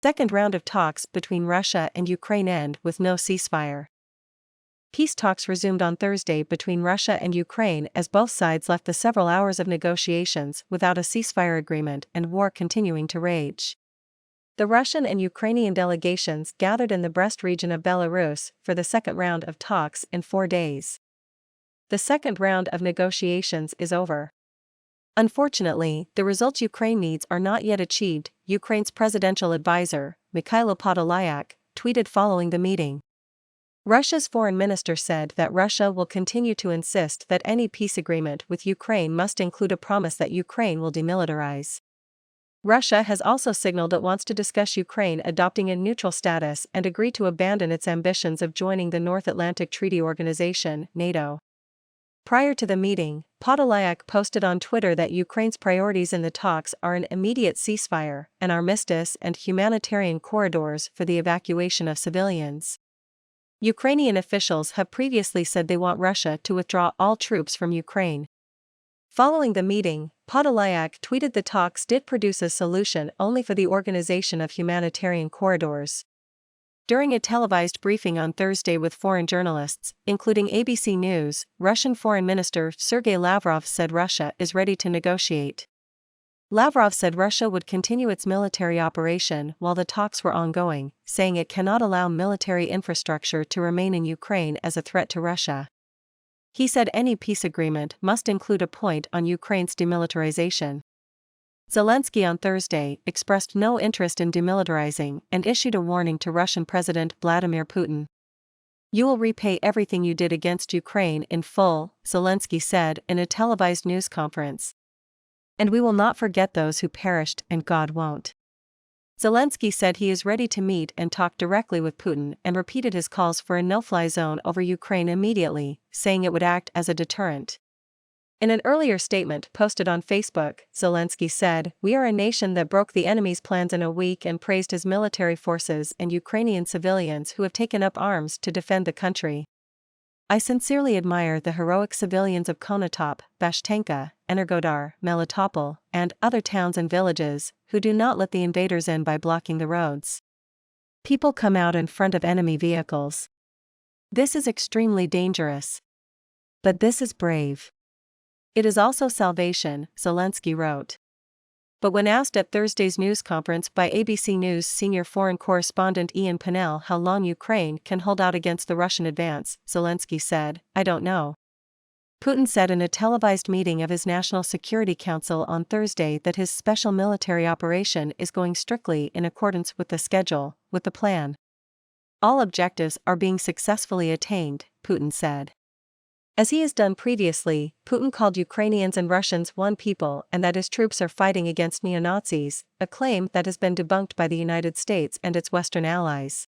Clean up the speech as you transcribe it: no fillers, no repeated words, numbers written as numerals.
Second round of talks between Russia and Ukraine end with no ceasefire. Peace talks resumed on Thursday between Russia and Ukraine as both sides left the several hours of negotiations without a ceasefire agreement and war continuing to rage. The Russian and Ukrainian delegations gathered in the Brest region of Belarus for the second round of talks in 4 days. The second round of negotiations is over. Unfortunately, the results Ukraine needs are not yet achieved, Ukraine's presidential advisor, Mikhailo Podolyak, tweeted following the meeting. Russia's foreign minister said that Russia will continue to insist that any peace agreement with Ukraine must include a promise that Ukraine will demilitarize. Russia has also signaled it wants to discuss Ukraine adopting a neutral status and agree to abandon its ambitions of joining the North Atlantic Treaty Organization, NATO. Prior to the meeting, Podolyak posted on Twitter that Ukraine's priorities in the talks are an immediate ceasefire, an armistice, and humanitarian corridors for the evacuation of civilians. Ukrainian officials have previously said they want Russia to withdraw all troops from Ukraine. Following the meeting, Podolyak tweeted the talks did produce a solution only for the organization of humanitarian corridors. During a televised briefing on Thursday with foreign journalists, including ABC News, Russian Foreign Minister Sergei Lavrov said Russia is ready to negotiate. Lavrov said Russia would continue its military operation while the talks were ongoing, saying it cannot allow military infrastructure to remain in Ukraine as a threat to Russia. He said any peace agreement must include a point on Ukraine's demilitarization. Zelensky on Thursday expressed no interest in demilitarizing and issued a warning to Russian President Vladimir Putin. "You will repay everything you did against Ukraine in full," Zelensky said in a televised news conference. "And we will not forget those who perished, and God won't." Zelensky said he is ready to meet and talk directly with Putin and repeated his calls for a no-fly zone over Ukraine immediately, saying it would act as a deterrent. In an earlier statement posted on Facebook, Zelensky said, "We are a nation that broke the enemy's plans in a week," and praised his military forces and Ukrainian civilians who have taken up arms to defend the country. "I sincerely admire the heroic civilians of Konotop, Bashtanka, Energodar, Melitopol, and other towns and villages, who do not let the invaders in by blocking the roads. People come out in front of enemy vehicles. This is extremely dangerous. But this is brave. It is also salvation," Zelensky wrote. But when asked at Thursday's news conference by ABC News senior foreign correspondent Ian Pennell how long Ukraine can hold out against the Russian advance, Zelensky said, "I don't know." Putin said in a televised meeting of his National Security Council on Thursday that his special military operation is going strictly in accordance with the schedule, with the plan. "All objectives are being successfully attained," Putin said. As he has done previously, Putin called Ukrainians and Russians one people and that his troops are fighting against neo-Nazis, a claim that has been debunked by the United States and its Western allies.